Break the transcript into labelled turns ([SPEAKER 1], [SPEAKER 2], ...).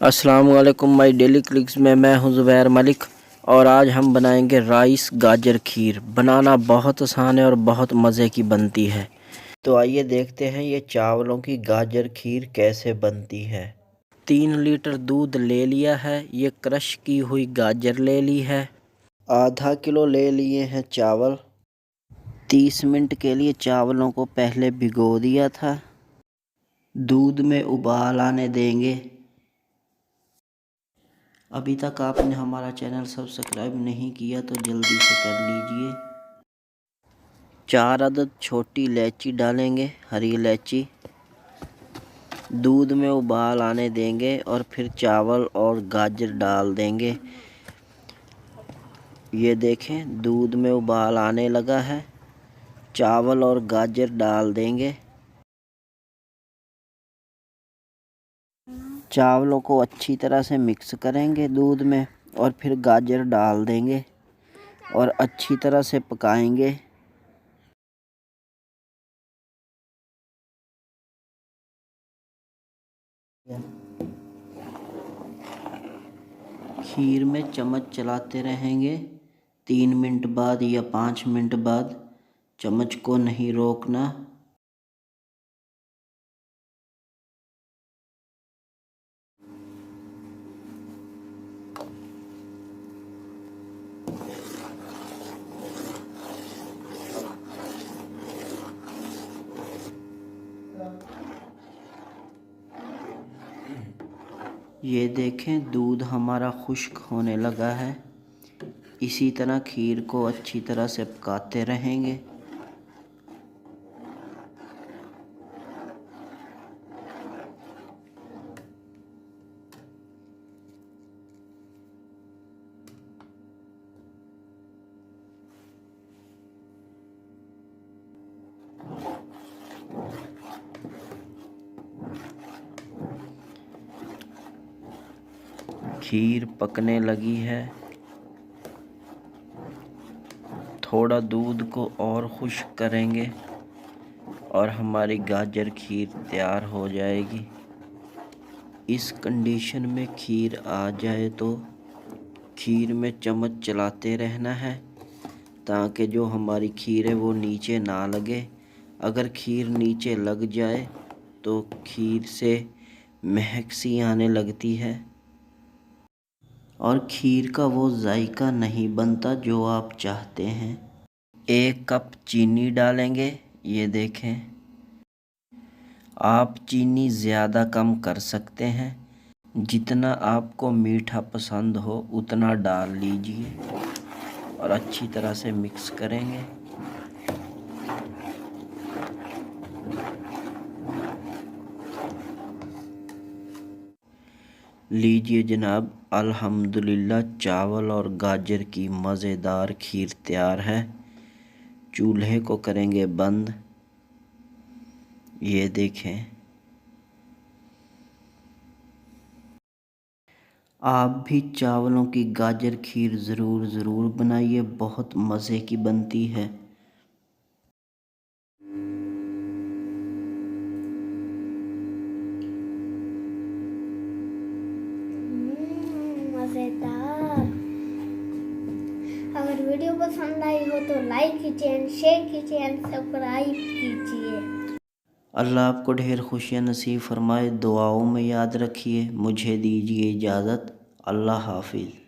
[SPEAKER 1] अस्सलाम वालेकुम my daily clicks में मैं हूं ज़ुबैर मलिक और आज हम बनाएंगे राइस गाजर खीर। बनाना बहुत आसान है और बहुत मज़े की बनती है। तो आइए देखते हैं ये चावलों की गाजर खीर कैसे बनती है। 3 लीटर दूध ले लिया है। ये क्रश की हुई गाजर ले ली है। आधा किलो ले लिए हैं चावल। 30 मिनट के लिए चावलों को पहले भिगो दिया था। दूध में उबाल आने देंगे। अभी तक आपने हमारा चैनल सब्सक्राइब नहीं किया तो जल्दी से कर लीजिए। 4 अदद छोटी इलायची डालेंगे, हरी इलायची। दूध में उबाल आने देंगे और फिर चावल और गाजर डाल देंगे। ये देखें दूध में उबाल आने लगा है। चावल और गाजर डाल देंगे। चावलों को अच्छी तरह से मिक्स करेंगे दूध में और फिर गाजर डाल देंगे और अच्छी तरह से पकाएंगे। खीर में चम्मच चलाते रहेंगे। 3 मिनट बाद या 5 मिनट बाद चम्मच को नहीं रोकना। ये देखें दूध हमारा खुश्क होने लगा है। इसी तरह खीर को अच्छी तरह से पकाते रहेंगे। खीर पकने लगी है। थोड़ा दूध को और खुश्क करेंगे और हमारी गाजर खीर तैयार हो जाएगी। इस कंडीशन में खीर आ जाए तो खीर में चम्मच चलाते रहना है ताकि जो हमारी खीर है वो नीचे ना लगे। अगर खीर नीचे लग जाए तो खीर से महक सी आने लगती है और खीर का वो जायका नहीं बनता जो आप चाहते हैं। 1 कप चीनी डालेंगे। ये देखें, आप चीनी ज़्यादा कम कर सकते हैं। जितना आपको मीठा पसंद हो उतना डाल लीजिए और अच्छी तरह से मिक्स करेंगे। लीजिए जनाब, अल्हम्दुलिल्लाह चावल और गाजर की मज़ेदार खीर तैयार है। चूल्हे को करेंगे बंद। ये देखें, आप भी चावलों की गाजर खीर ज़रूर बनाइए, बहुत मज़े की बनती है।
[SPEAKER 2] मज़ेदार। अगर वीडियो पसंद आई हो तो लाइक कीजिए, शेयर कीजिए, सब्सक्राइब कीजिए।
[SPEAKER 1] अल्लाह आपको ढेर खुशियाँ नसीब फरमाए। दुआओं में याद रखिए। मुझे दीजिए इजाज़त। अल्लाह हाफिज़।